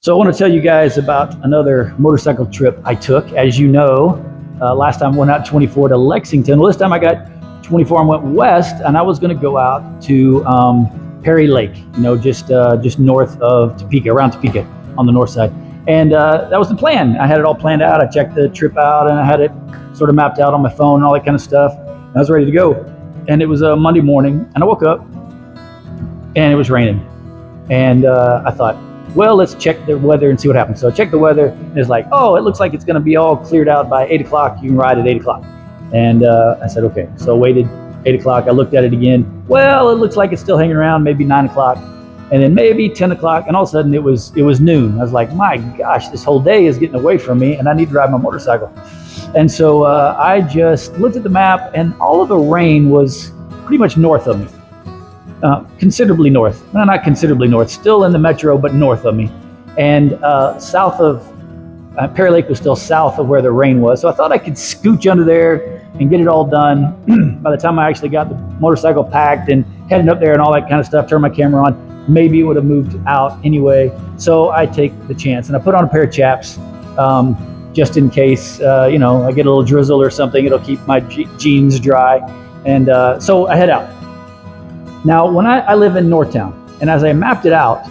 So I want to tell you guys about another motorcycle trip I took. As you know, last time I went out 24 to Lexington. Well, this time I got 24 and went west, and I was going to go out to Perry Lake, just north of Topeka, around Topeka on the north side. And that was the plan. I had it all planned out. I checked the trip out, and I had it sort of mapped out on my phone and all that kind of stuff. And I was ready to go. And it was a Monday morning, and I woke up, and it was raining. And I thought, well, let's check the weather and see what happens. So I checked the weather, and it's like, oh, it looks like it's going to be all cleared out by 8 o'clock. You can ride at 8 o'clock. And I said, okay. So I waited 8 o'clock. I looked at it again. Well, it looks like it's still hanging around, maybe 9 o'clock. And then maybe 10 o'clock. And all of a sudden, it was noon. I was like, my gosh, this whole day is getting away from me, and I need to ride my motorcycle. And so I just looked at the map, and all of the rain was pretty much north of me. Considerably north. No, not considerably north. Still in the metro, but north of me. And south of Perry Lake was still south of where the rain was. So I thought I could scooch under there and get it all done. By the time I actually got the motorcycle packed and heading up there and all that kind of stuff, turned my camera on, maybe it would have moved out anyway. So I take the chance, and I put on a pair of chaps just in case, I get a little drizzle or something. It'll keep my jeans dry. And so I head out. Now, when I live in Northtown, and as I mapped it out,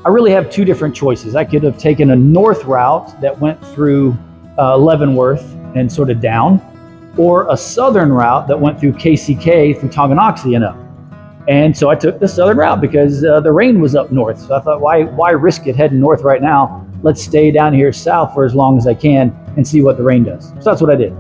I really have two different choices. I could have taken a north route that went through Leavenworth and sort of down, or a southern route that went through KCK through Tonganoxie and up. And so I took the southern route because the rain was up north. So I thought, why risk it heading north right now? Let's stay down here south for as long as I can and see what the rain does. So that's what I did.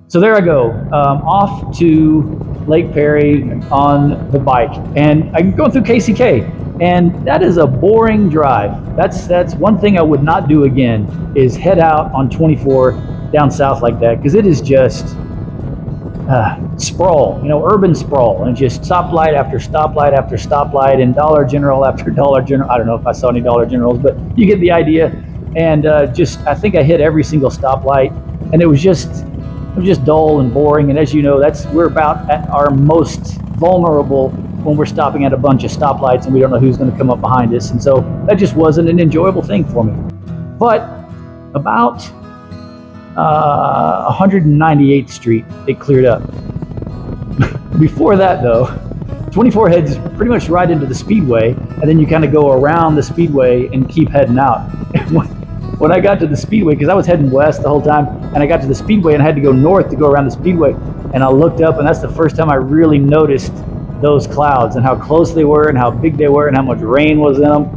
So there I go, off to Lake Perry on the bike, and I'm going through KCK, and that is a boring drive. That's one thing I would not do again, is head out on 24 down south like that, because it is just sprawl, urban sprawl, and just stoplight after stoplight after stoplight, and Dollar General after Dollar General. I don't know if I saw any Dollar Generals, but you get the idea. And I think I hit every single stoplight, and it was just dull and boring. And as you know, we're about at our most vulnerable when we're stopping at a bunch of stoplights and we don't know who's going to come up behind us. And so that just wasn't an enjoyable thing for me. But about 198th Street, it cleared up. Before that, though, 24 heads pretty much right into the Speedway, and then you kind of go around the Speedway and keep heading out. When I got to the Speedway, because I was heading west the whole time, and I got to the Speedway and I had to go north to go around the Speedway, and I looked up, and that's the first time I really noticed those clouds and how close they were and how big they were and how much rain was in them.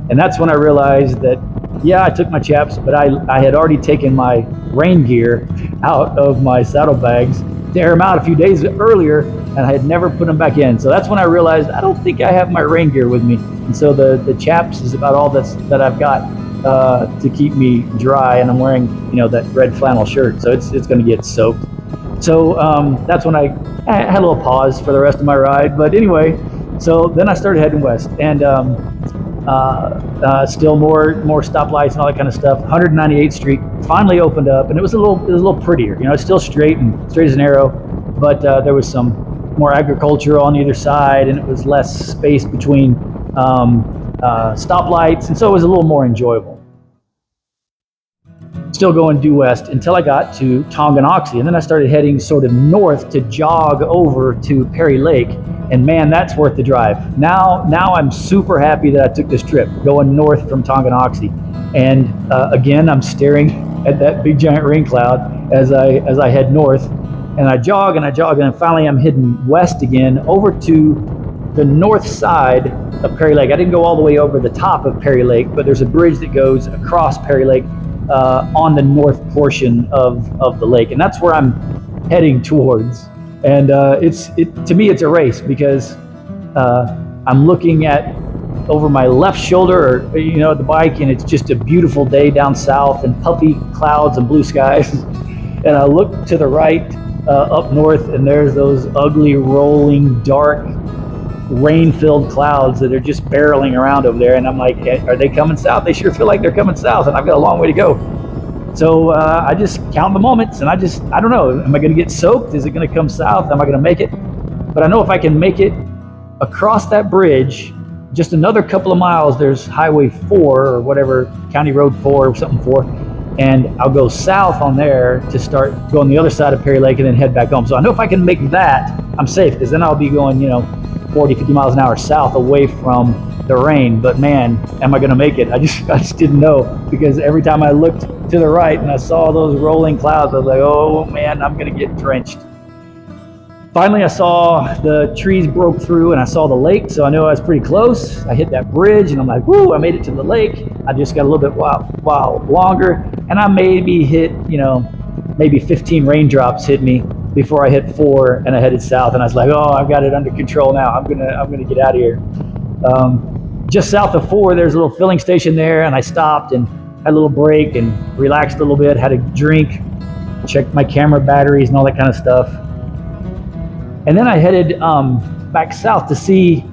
And that's when I realized that, yeah, I took my chaps, but I had already taken my rain gear out of my saddlebags to air them out a few days earlier, and I had never put them back in. So that's when I realized I don't think I have my rain gear with me. And so the chaps is about all that I've got to keep me dry, and I'm wearing that red flannel shirt, so it's going to get soaked. So that's when I had a little pause for the rest of my ride. But anyway, so then I started heading west, and still more stoplights and all that kind of stuff. 198th Street finally opened up, and it was a little prettier. It's still straight as an arrow, but there was some more agriculture on either side, and it was less space between stoplights, and so it was a little more enjoyable. Still going due west until I got to Tonganoxie, and then I started heading sort of north to jog over to Perry Lake, and man, that's worth the drive. Now I'm super happy that I took this trip, going north from Tonganoxie. And again, I'm staring at that big giant rain cloud as I head north, and I jog, and then finally I'm heading west again over to the north side of Perry Lake. I didn't go all the way over the top of Perry Lake, but there's a bridge that goes across Perry Lake on the north portion of the lake, and that's where I'm heading towards. And to me it's a race, because I'm looking at over my left shoulder, at the bike, and it's just a beautiful day down south and puffy clouds and blue skies. And I look to the right up north, and there's those ugly rolling dark rain-filled clouds that are just barreling around over there, and I'm like, are they coming south? They sure feel like they're coming south, and I've got a long way to go. So I just count the moments, and I don't know, am I going to get soaked? Is it going to come south? Am I going to make it? But I know if I can make it across that bridge just another couple of miles, there's Highway 4 or whatever, County Road 4 or something 4. And I'll go south on there to start going the other side of Perry Lake and then head back home. So I know if I can make that, I'm safe, because then I'll be going, 40, 50 miles an hour south away from the rain. But man, am I going to make it? I just didn't know, because every time I looked to the right and I saw those rolling clouds, I was like, oh man, I'm going to get drenched. Finally, I saw the trees broke through and I saw the lake, so I knew I was pretty close. I hit that bridge and I'm like, whoo, I made it to the lake. I just got a little bit while longer, and I maybe hit, maybe 15 raindrops hit me before I hit 4 and I headed south, and I was like, oh, I've got it under control now. I'm gonna get out of here. Just south of 4, there's a little filling station there, and I stopped and had a little break and relaxed a little bit, had a drink, checked my camera batteries and all that kind of stuff. And then I headed back south to see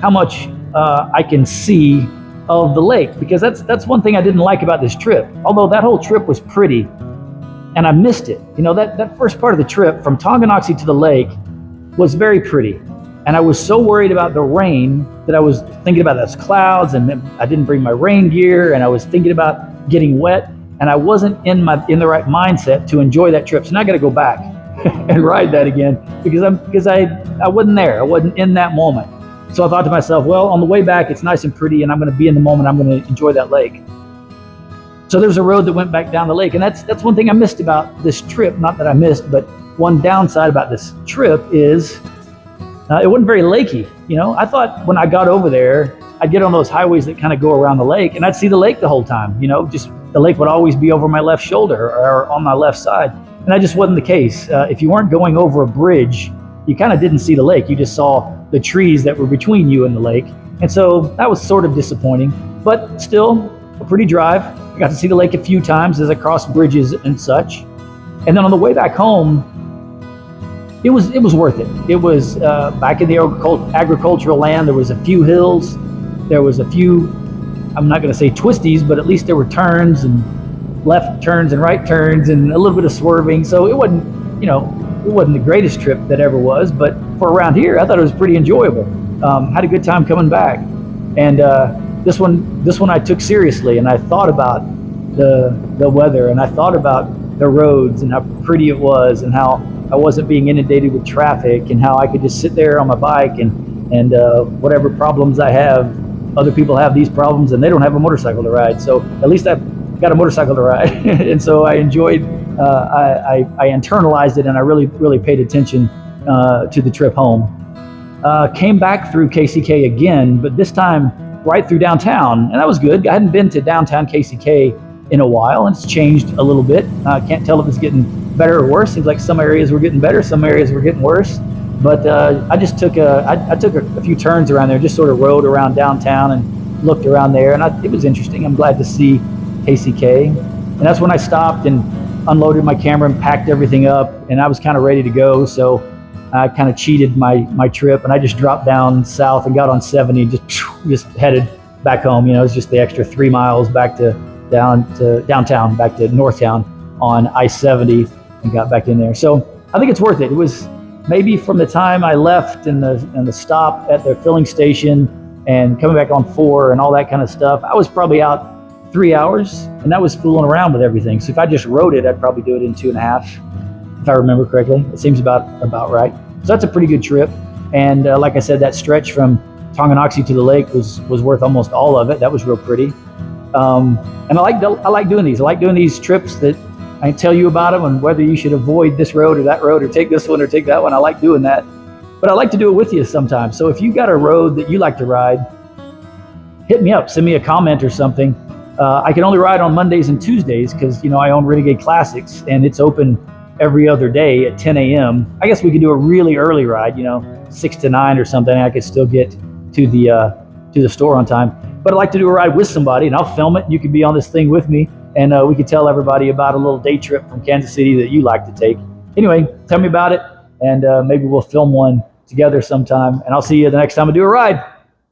how much I can see of the lake, because that's one thing I didn't like about this trip. Although that whole trip was pretty, and I missed it. That first part of the trip from Tonganoxie to the lake was very pretty. And I was so worried about the rain that I was thinking about those clouds, and I didn't bring my rain gear, and I was thinking about getting wet, and I wasn't in the right mindset to enjoy that trip. So now I got to go back and ride that again, because I wasn't there. I wasn't in that moment. So I thought to myself, well, on the way back, it's nice and pretty, and I'm going to be in the moment. I'm going to enjoy that lake. So there's a road that went back down the lake, and that's one thing I missed about this trip. Not that I missed, but one downside about this trip is it wasn't very lakey. I thought when I got over there, I'd get on those highways that kind of go around the lake, and I'd see the lake the whole time. Just the lake would always be over my left shoulder or on my left side. And that just wasn't the case. If you weren't going over a bridge, you kind of didn't see the lake. You just saw the trees that were between you and the lake. And so that was sort of disappointing, but still a pretty drive. I got to see the lake a few times as I crossed bridges and such. And then on the way back home, it was worth it. It was back in the agricultural land. There was a few hills. There was a few, I'm not going to say twisties, but at least there were turns and left turns and right turns and a little bit of swerving. So it wasn't, it wasn't the greatest trip that ever was, but for around here, I thought it was pretty enjoyable. Had a good time coming back. And this one I took seriously, and I thought about the weather, and I thought about the roads and how pretty it was, and how I wasn't being inundated with traffic, and how I could just sit there on my bike and whatever problems I have, other people have these problems and they don't have a motorcycle to ride. So at least I've got a motorcycle to ride. And so I enjoyed, I internalized it, and I really paid attention to the trip home. Came back through KCK again, but this time right through downtown, and that was good. I hadn't been to downtown KCK in a while, and it's changed a little bit. I can't tell if it's getting better or worse. Seems like some areas were getting better, some areas were getting worse. But I just took I took a few turns around there, just sort of rode around downtown and looked around there, and it was interesting. I'm glad to see KCK. And that's when I stopped and unloaded my camera and packed everything up, and I was kind of ready to go. So I kind of cheated my trip, and I just dropped down south and got on 70 and just headed back home. It was just the extra 3 miles back to downtown, back to Northtown on I-70, and got back in there. So I think it's worth it. It was maybe from the time I left and the stop at the filling station and coming back on 4 and all that kind of stuff, I was probably out 3 hours, and that was fooling around with everything. So if I just rode it, I'd probably do it in 2.5, if I remember correctly. It seems about right. So that's a pretty good trip. And like I said, that stretch from Tonganoxie to the lake was worth almost all of it. That was real pretty. And I like doing these. I like doing these trips that I tell you about them, and whether you should avoid this road or that road, or take this one or take that one. I like doing that. But I like to do it with you sometimes. So if you got a road that you like to ride, hit me up, send me a comment or something. I can only ride on Mondays and Tuesdays because, I own Renegade Classics, and it's open every other day at 10 a.m. I guess we could do a really early ride, 6 to 9 or something. I could still get to the store on time. But I like to do a ride with somebody, and I'll film it. You could be on this thing with me, and we could tell everybody about a little day trip from Kansas City that you like to take. Anyway, tell me about it, and maybe we'll film one together sometime. And I'll see you the next time I do a ride.